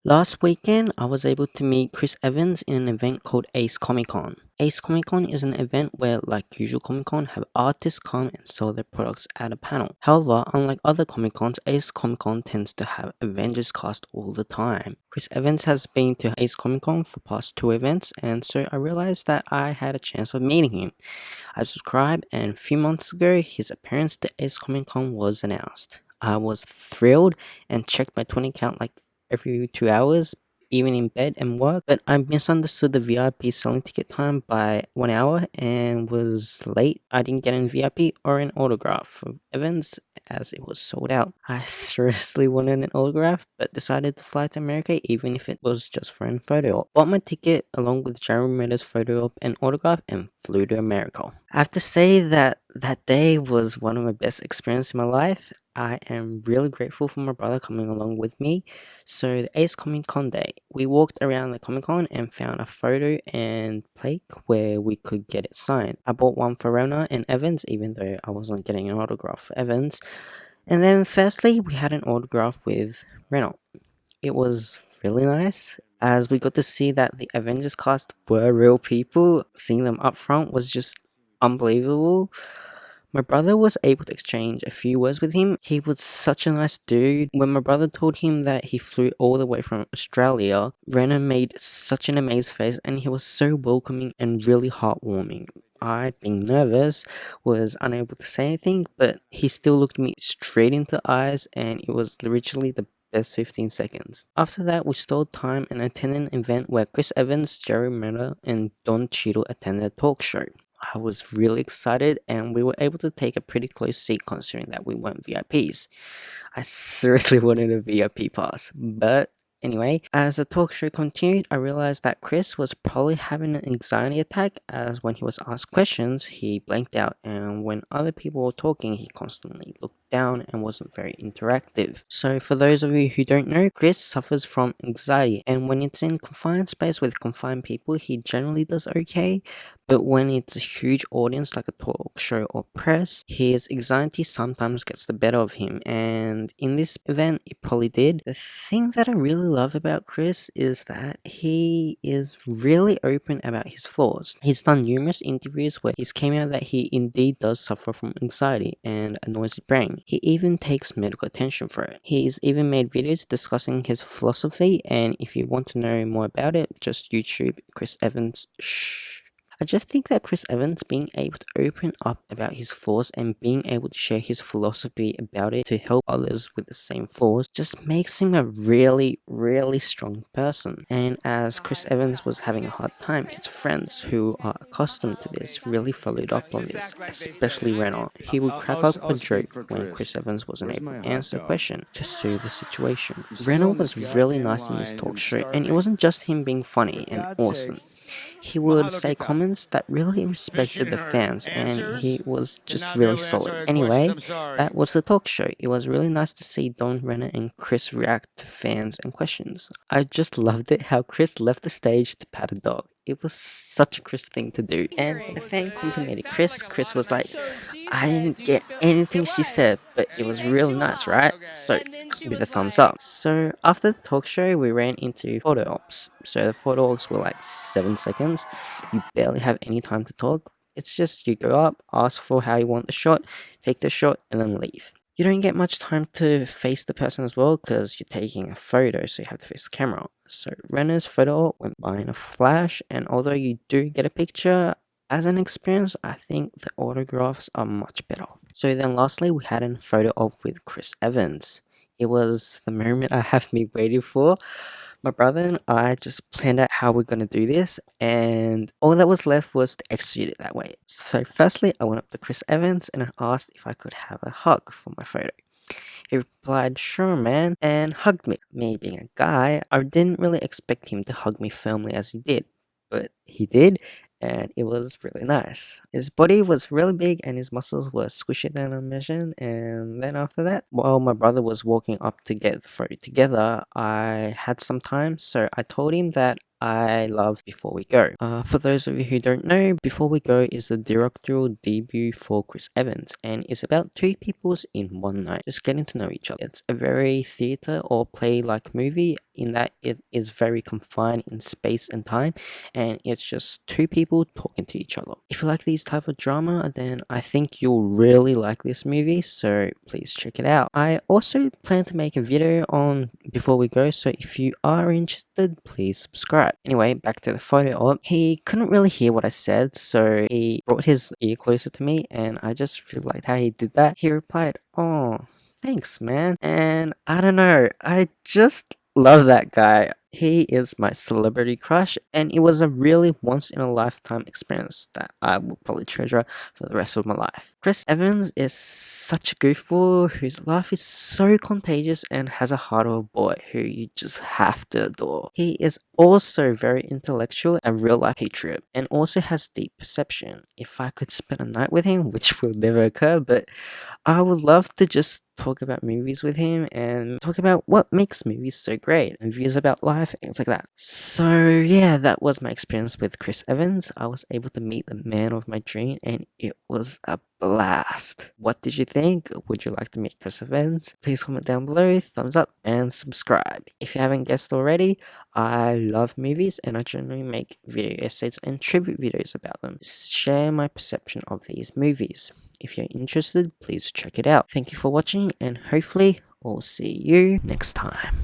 Last weekend, I was able to meet Chris Evans in an event called Ace Comic Con. Ace Comic Con is an event where, like usual Comic Con, have artists come and sell their products at a panel. However, unlike other Comic Cons, Ace Comic Con tends to have Avengers cast all the time. Chris Evans has been to Ace Comic Con for past two events, and so I realized that I had a chance of meeting him. I subscribed, and a few months ago, his appearance to Ace Comic Con was announced. I was thrilled and checked my 20 count like every 2 hours, even in bed and work, but I misunderstood the VIP selling ticket time by 1 hour and was late. I didn't get an VIP or an autograph of Evans as it was sold out. I seriously wanted an autograph, but decided to fly to America even if it was just for a photo op. Bought my ticket along with Jeremy Renner's photo op and autograph and flew to America. I have to say that that day was one of my best experiences in my life. I am really grateful for my brother coming along with me. So the Ace Comic Con day, we walked around the Comic Con and found a photo and plaque where we could get it signed. I bought one for Renner and Evans, even though I wasn't getting an autograph for Evans. And then firstly, we had an autograph with Renner. It was really nice as we got to see that the Avengers cast were real people. Seeing them up front was just unbelievable. My brother was able to exchange a few words with him. He was such a nice dude. When my brother told him that he flew all the way from Australia, Renner made such an amazed face and he was so welcoming and really heartwarming. I, being nervous, was unable to say anything, but he still looked me straight into the eyes and it was literally the best 15 seconds. After that, we stole time and attended an event where Chris Evans, Jerry Renner, and Don Cheadle attended a talk show. I was really excited and we were able to take a pretty close seat considering that we weren't VIPs. I seriously wanted a VIP pass, but anyway, as the talk show continued, I realized that Chris was probably having an anxiety attack as when he was asked questions, he blanked out, and when other people were talking, he constantly looked down and wasn't very interactive. So for those of you who don't know, Chris suffers from anxiety, and when it's in confined space with confined people, he generally does okay, but when it's a huge audience like a talk show or press, his anxiety sometimes gets the better of him, and in this event, it probably did. The thing that I really love about Chris is that he is really open about his flaws. He's done numerous interviews where he's came out that he indeed does suffer from anxiety and a noisy brain. He even takes medical attention for it. He's even made videos discussing his philosophy, and if you want to know more about it, just YouTube Chris Evans. I just think that Chris Evans being able to open up about his flaws and being able to share his philosophy about it to help others with the same flaws just makes him a really, really strong person. And as Chris Evans was having a hard time, his friends who are accustomed to this really followed up on this, especially Renner. He would crack up a joke when Chris Evans wasn't able to answer a question to soothe the situation. Renner was really nice in this talk show, and it wasn't just him being funny and awesome. He would say comments that really respected the fans, and he was just really solid. Anyway, that was the talk show. It was really nice to see Don, Renner, and Chris react to fans and questions. I just loved it how Chris left the stage to pat a dog. It was such a Chris thing to do. And the fan complimented Chris. Chris was like, I didn't get anything she said, but it was real nice, right? So, with a thumbs up. So, after the talk show, we ran into photo ops. So, the photo ops were like 7 seconds. You barely have any time to talk. It's just you go up, ask for how you want the shot, take the shot, and then leave. You don't get much time to face the person as well because you're taking a photo, so you have to face the camera. So Renner's photo went by in a flash, and although you do get a picture, as an experience, I think the autographs are much better. So then lastly, we had a photo op with Chris Evans. It was the moment I have been waiting for. My brother and I just planned out how we're going to do this, and all that was left was to execute it that way. So firstly, I went up to Chris Evans and I asked if I could have a hug for my photo. He replied, sure man, and hugged me. Me being a guy, I didn't really expect him to hug me firmly as he did, but he did, and it was really nice. His body was really big and his muscles were squishy than I imagined, and then after that, while my brother was walking up to get the photo together, I had some time, so I told him that I love Before We Go. For those of you who don't know, Before We Go is the directorial debut for Chris Evans, and it's about two peoples in one night just getting to know each other. It's a very theatre or play-like movie in that it is very confined in space and time, and it's just two people talking to each other. If you like these type of drama, then I think you'll really like this movie, so please check it out. I also plan to make a video on before we go, so if you are interested, please subscribe. Anyway, back to the photo op. He couldn't really hear what I said, so he brought his ear closer to me, and I just really liked how he did that. He replied, "Oh, thanks, man." And I don't know, I just love that guy. He is my celebrity crush, and it was a really once in a lifetime experience that I will probably treasure for the rest of my life. Chris Evans is such a goofball whose laugh is so contagious and has a heart of a boy who you just have to adore. He is also very intellectual and real life patriot, and also has deep perception. If I could spend a night with him, which will never occur, but I would love to just talk about movies with him and talk about what makes movies so great and views about life, things like that. So yeah, that was my experience with Chris Evans. I was able to meet the man of my dream, and it was a blast. What did you think? Would you like to meet Chris Evans? Please comment down below, thumbs up, and subscribe. If you haven't guessed already, I love movies, and I generally make video essays and tribute videos about them. Share my perception of these movies. If you're interested, please check it out. Thank you for watching, and hopefully I'll see you next time.